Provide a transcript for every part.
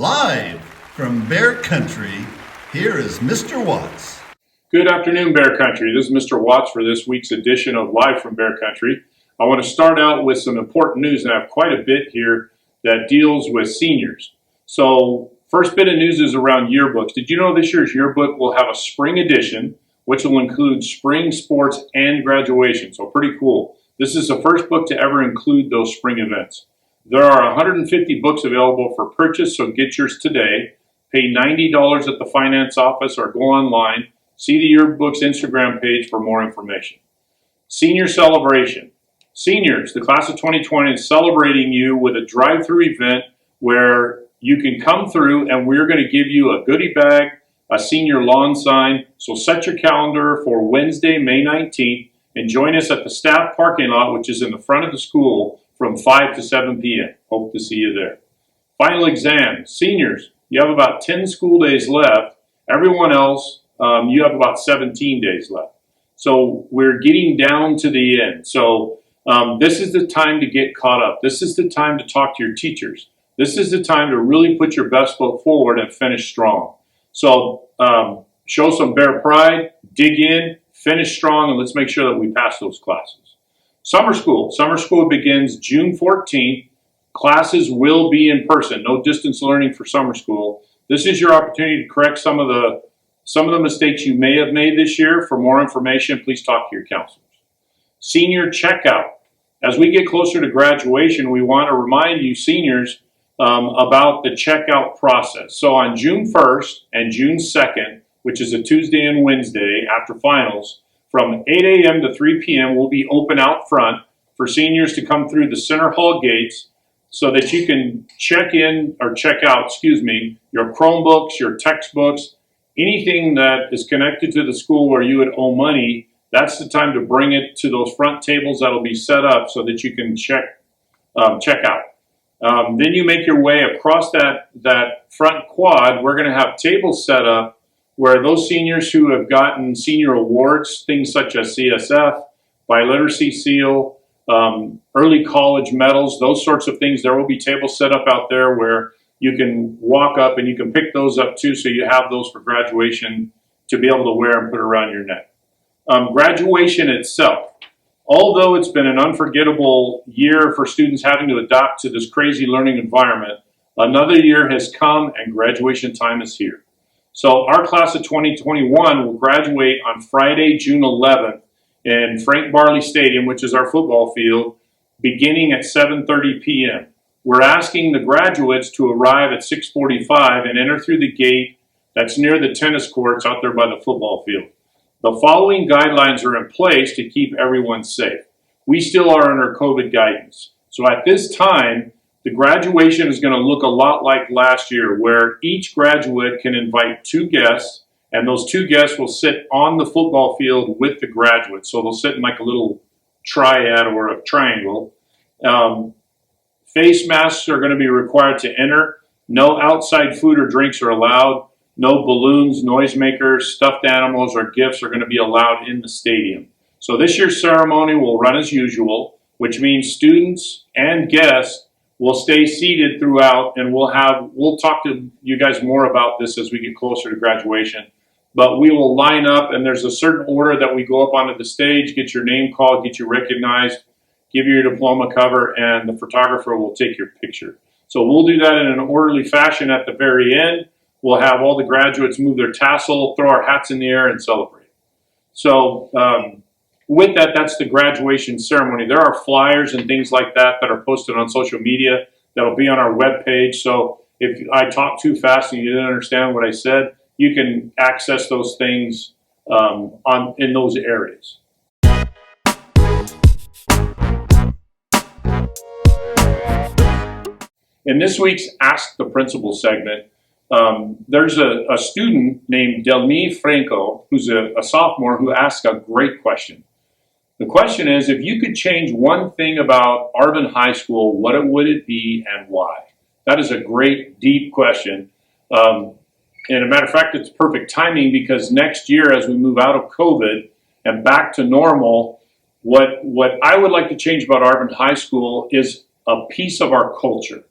Live from Bear Country, here is Mr. Watts. Good afternoon, Bear Country. This is Mr. Watts for this week's edition of Live from Bear Country. I want to start out with some important news, and I have quite a bit here that deals with seniors. So, first bit of news is around yearbooks. Did you know this year's yearbook will have a spring edition, which will include spring sports and graduation? So, pretty cool. This is the first book to ever include those spring events. There are 150 books available for purchase, so get yours today. Pay $90 at the finance office or go online. See the yearbook's Instagram page for more information. Senior celebration. Seniors, the class of 2020 is celebrating you with a drive-through event where you can come through and we're going to give you a goodie bag, a senior lawn sign. So set your calendar for Wednesday, May 19th, and join us at the staff parking lot, which is in the front of the school, from 5 to 7 p.m. Hope to see you there. Final exam. Seniors, you have about 10 school days left. Everyone else, you have about 17 days left. So we're getting down to the end. So this is the time to get caught up. This is the time to talk to your teachers. This is the time to really put your best foot forward and finish strong. So show some Bear pride, dig in, finish strong, and let's make sure that we pass those classes. Summer school. Summer school begins June 14th. Classes will be in person. No distance learning for summer school. This is your opportunity to correct some of the mistakes you may have made this year. For more information, please talk to your counselors. Senior checkout. As we get closer to graduation, we want to remind you seniors about the checkout process. So on June 1st and June 2nd, which is a Tuesday and Wednesday after finals, from 8 a.m. to 3 p.m. we'll be open out front for seniors to come through the center hall gates so that you can check out, your Chromebooks, your textbooks, anything that is connected to the school where you would owe money. That's the time to bring it to those front tables that'll be set up so that you can check out. Then you make your way across that front quad. We're going to have tables set up where those seniors who have gotten senior awards, things such as CSF, Biliteracy Seal, early college medals, those sorts of things, there will be tables set up out there where you can walk up and you can pick those up too, so you have those for graduation to be able to wear and put around your neck. Graduation itself. Although it's been an unforgettable year for students having to adapt to this crazy learning environment, another year has come and graduation time is here. So our class of 2021 will graduate on Friday, June 11th in Frank Barley Stadium, which is our football field, beginning at 7:30 p.m. We're asking the graduates to arrive at 6:45 and enter through the gate that's near the tennis courts out there by the football field. The following guidelines are in place to keep everyone safe. We still are under COVID guidance. So at this time, the graduation is going to look a lot like last year, where each graduate can invite 2 guests, and those 2 guests will sit on the football field with the graduates. So they'll sit in like a little triad or a triangle. Face masks are going to be required to enter. No outside food or drinks are allowed. No balloons, noisemakers, stuffed animals, or gifts are going to be allowed in the stadium. So this year's ceremony will run as usual, which means students and guests will stay seated throughout, and we'll talk to you guys more about this as we get closer to graduation. But we will line up, and there's a certain order that we go up onto the stage, get your name called, get you recognized, give you your diploma cover, and the photographer will take your picture. So we'll do that in an orderly fashion at the very end. We'll have all the graduates move their tassel, throw our hats in the air, and celebrate. So with that, that's the graduation ceremony. There are flyers and things like that that are posted on social media that'll be on our webpage. So if I talk too fast and you didn't understand what I said, you can access those things in those areas. In this week's Ask the Principal segment, there's a student named Delmi Franco, who's a sophomore, who asked a great question. The question is, if you could change one thing about Arvin High School, what would it be and why? That is a great, deep question. And a matter of fact, it's perfect timing because next year, as we move out of COVID and back to normal, what I would like to change about Arvin High School is a piece of our culture.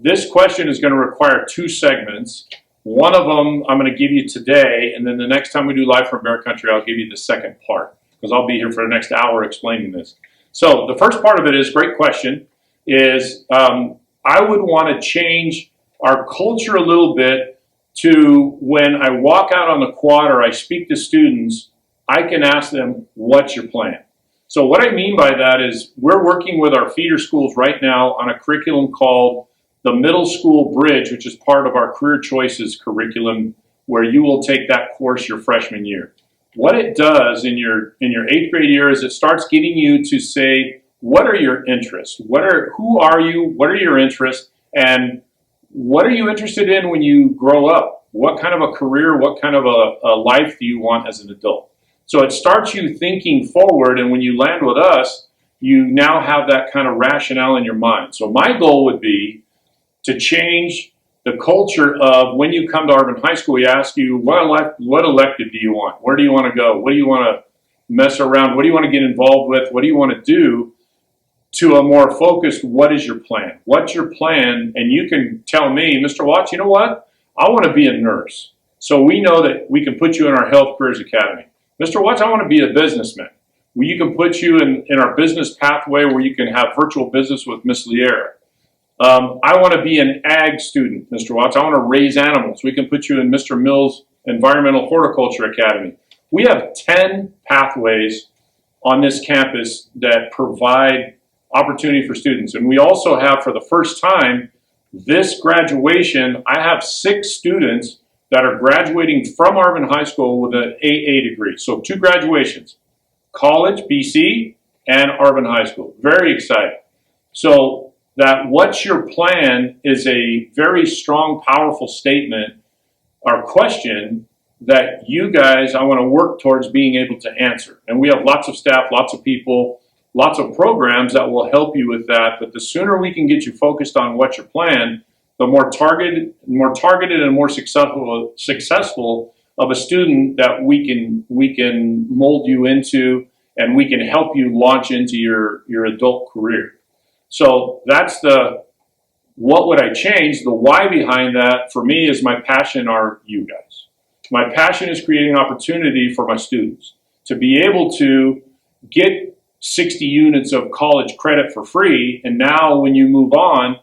This question is going to require 2 segments. One of them I'm going to give you today, and then the next time we do Live from Bear Country, I'll give you the second part, because I'll be here for the next hour explaining this. So the first part of it is, great question, is I would want to change our culture a little bit to when I walk out on the quad or I speak to students, I can ask them, what's your plan? So what I mean by that is we're working with our feeder schools right now on a curriculum called the Middle School Bridge, which is part of our Career Choices curriculum, where you will take that course your freshman year. What it does in your 8th grade year is it starts getting you to say, what are your interests? Who are you? What are your interests? And what are you interested in when you grow up? What kind of a career, what kind of a life do you want as an adult? So it starts you thinking forward, and when you land with us, you now have that kind of rationale in your mind. So my goal would be to change the culture of when you come to Arvin High School, we ask you, what elective do you want? Where do you want to go? What do you want to mess around? What do you want to get involved with? What do you want to do? To a more focused, what is your plan? What's your plan? And you can tell me, Mr. Watts, you know what? I want to be a nurse. So we know that we can put you in our Health Careers Academy. Mr. Watts, I want to be a businessman. Well, you can put you in our business pathway where you can have virtual business with Miss Liera. I want to be an ag student, Mr. Watts. I want to raise animals. We can put you in Mr. Mills Environmental Horticulture Academy. We have 10 pathways on this campus that provide opportunity for students. And we also have, for the first time, this graduation, I have 6 students that are graduating from Arvin High School with an AA degree. So 2 graduations, college, BC, and Arvin High School. Very exciting. So that what's your plan is a very strong, powerful statement or question that you guys, I want to work towards being able to answer. And we have lots of staff, lots of people, lots of programs that will help you with that. But the sooner we can get you focused on what's your plan, the more targeted and more successful of a student that we can mold you into, and we can help you launch into your adult career. So that's the what would I change. The why behind that for me is my passion are you guys. My passion is creating opportunity for my students to be able to get 60 units of college credit for free, and now when you move on,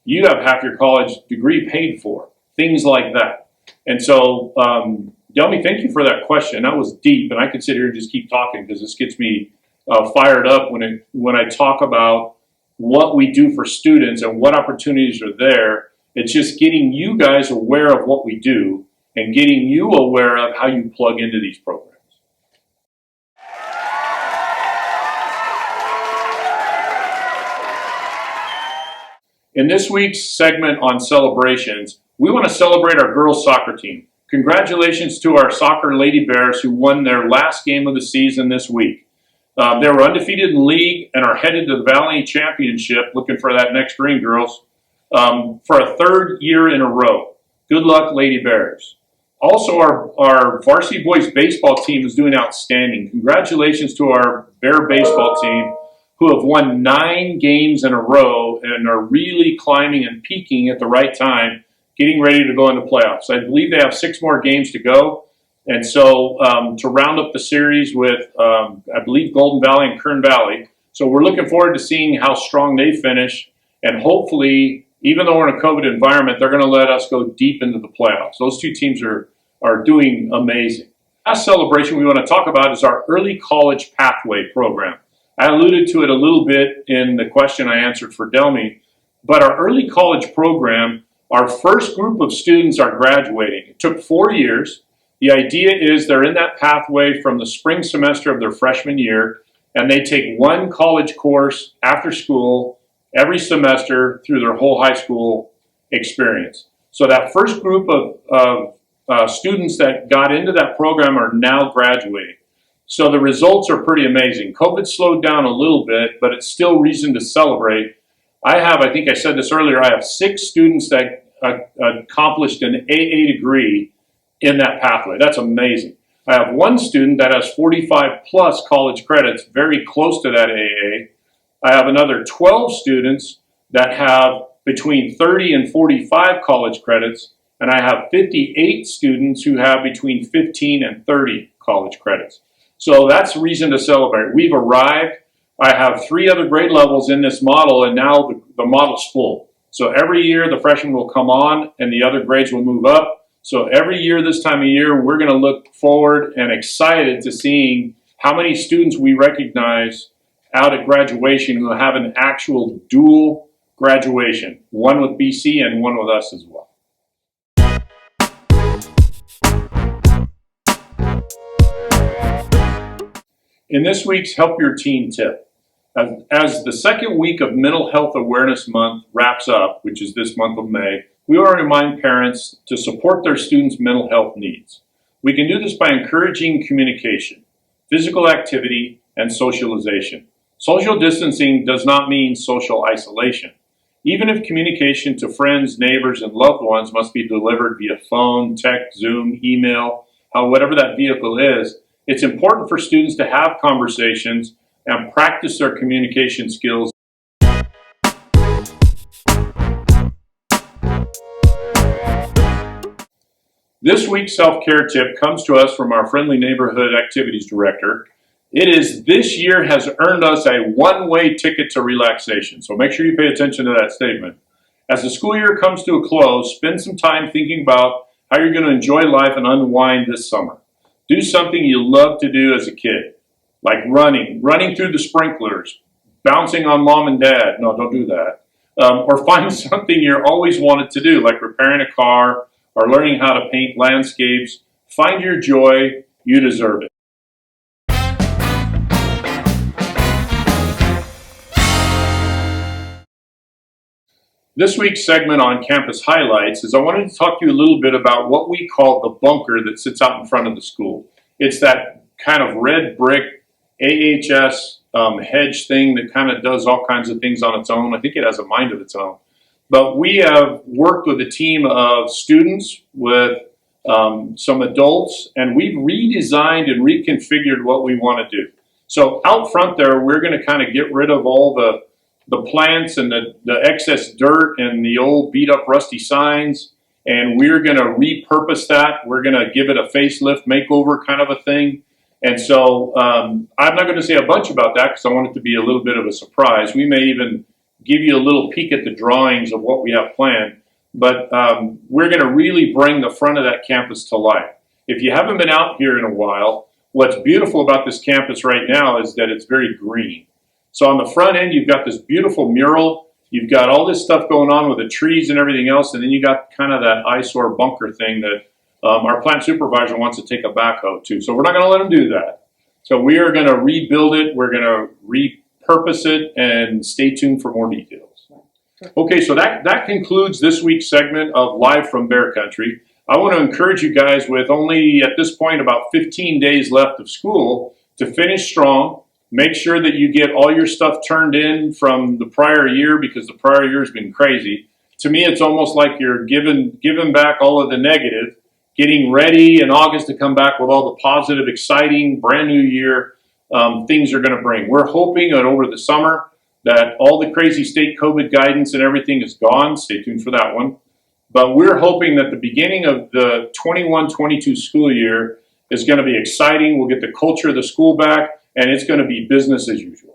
you have half your college degree paid for, things like that. And so, Delmy, thank you for that question. That was deep, and I could sit here and just keep talking because this gets me fired up when I talk about what we do for students and what opportunities are there. It's just getting you guys aware of what we do and getting you aware of how you plug into these programs. In this week's segment on celebrations, we want to celebrate our girls soccer team. Congratulations to our soccer Lady Bears who won their last game of the season this week. They were undefeated in league and are headed to the Valley Championship, looking for that next ring, girls, for a 3rd year in a row. Good luck, Lady Bears. Also, our varsity boys baseball team is doing outstanding. Congratulations to our Bear baseball team, who have won 9 games in a row and are really climbing and peaking at the right time, getting ready to go into playoffs. I believe they have 6 more games to go. And so to round up the series with, I believe, Golden Valley and Kern Valley. So we're looking forward to seeing how strong they finish. And hopefully, even though we're in a COVID environment, they're going to let us go deep into the playoffs. Those 2 teams are doing amazing. Last celebration we want to talk about is our Early College Pathway program. I alluded to it a little bit in the question I answered for Delmy, but our early college program, our first group of students are graduating. It took 4 years. The idea is they're in that pathway from the spring semester of their freshman year, and they take 1 college course after school every semester through their whole high school experience. So that first group of students that got into that program are now graduating. So the results are pretty amazing. COVID slowed down a little bit, but it's still reason to celebrate. I think I said this earlier, I have 6 students that accomplished an AA degree in that pathway. That's amazing. I have 1 student that has 45 plus college credits, very close to that AA. I have another 12 students that have between 30 and 45 college credits, and I have 58 students who have between 15 and 30 college credits. So that's reason to celebrate. We've arrived. I have 3 other grade levels in this model, and now the model's full. So every year the freshmen will come on and the other grades will move up. So every year this time of year, we're going to look forward and excited to seeing how many students we recognize out at graduation who have an actual dual graduation, one with BC and one with us as well. In this week's Help Your Teen tip, as the second week of Mental Health Awareness Month wraps up, which is this month of May, we want to remind parents to support their students' mental health needs. We can do this by encouraging communication, physical activity, and socialization. Social distancing does not mean social isolation. Even if communication to friends, neighbors, and loved ones must be delivered via phone, text, Zoom, email, whatever that vehicle is, it's important for students to have conversations and practice their communication skills. This week's self-care tip comes to us from our Friendly Neighborhood Activities Director. It is, this year has earned us a one-way ticket to relaxation. So make sure you pay attention to that statement. As the school year comes to a close, spend some time thinking about how you're going to enjoy life and unwind this summer. Do something you love to do as a kid, like running through the sprinklers, bouncing on mom and dad. No, don't do that. Or find something you're always wanted to do, like repairing a car or learning how to paint landscapes. Find your joy. You deserve it. This week's segment on Campus Highlights is I wanted to talk to you a little bit about what we call the bunker that sits out in front of the school. It's that kind of red brick AHS hedge thing that kind of does all kinds of things on its own. I think it has a mind of its own. But we have worked with a team of students, with some adults, and we've redesigned and reconfigured what we want to do. So out front there, we're going to kind of get rid of all the plants and the excess dirt and the old beat up rusty signs, and we're going to repurpose that. We're going to give it a facelift makeover kind of a thing. And so I'm not going to say a bunch about that because I want it to be a little bit of a surprise. We may even give you a little peek at the drawings of what we have planned, but we're going to really bring the front of that campus to life. If you haven't been out here in a while, what's beautiful about this campus right now is that it's very green. So on the front end, you've got this beautiful mural. You've got all this stuff going on with the trees and everything else, and then you got kind of that eyesore bunker thing that our plant supervisor wants to take a backhoe to. So we're not going to let him do that. So we are going to rebuild it. We're going to repurpose it, and stay tuned for more details. Okay, so that concludes this week's segment of Live from Bear Country. I want to encourage you guys, with only at this point about 15 days left of school, to finish strong. Make sure that you get all your stuff turned in from the prior year, because the prior year has been crazy. To me, it's almost like you're giving back all of the negative, getting ready in August to come back with all the positive, exciting, brand new year things are going to bring. We're hoping that over the summer that all the crazy state COVID guidance and everything is gone. Stay tuned for that one. But we're hoping that the beginning of the 21-22 school year is going to be exciting. We'll get the culture of the school back, and it's going to be business as usual.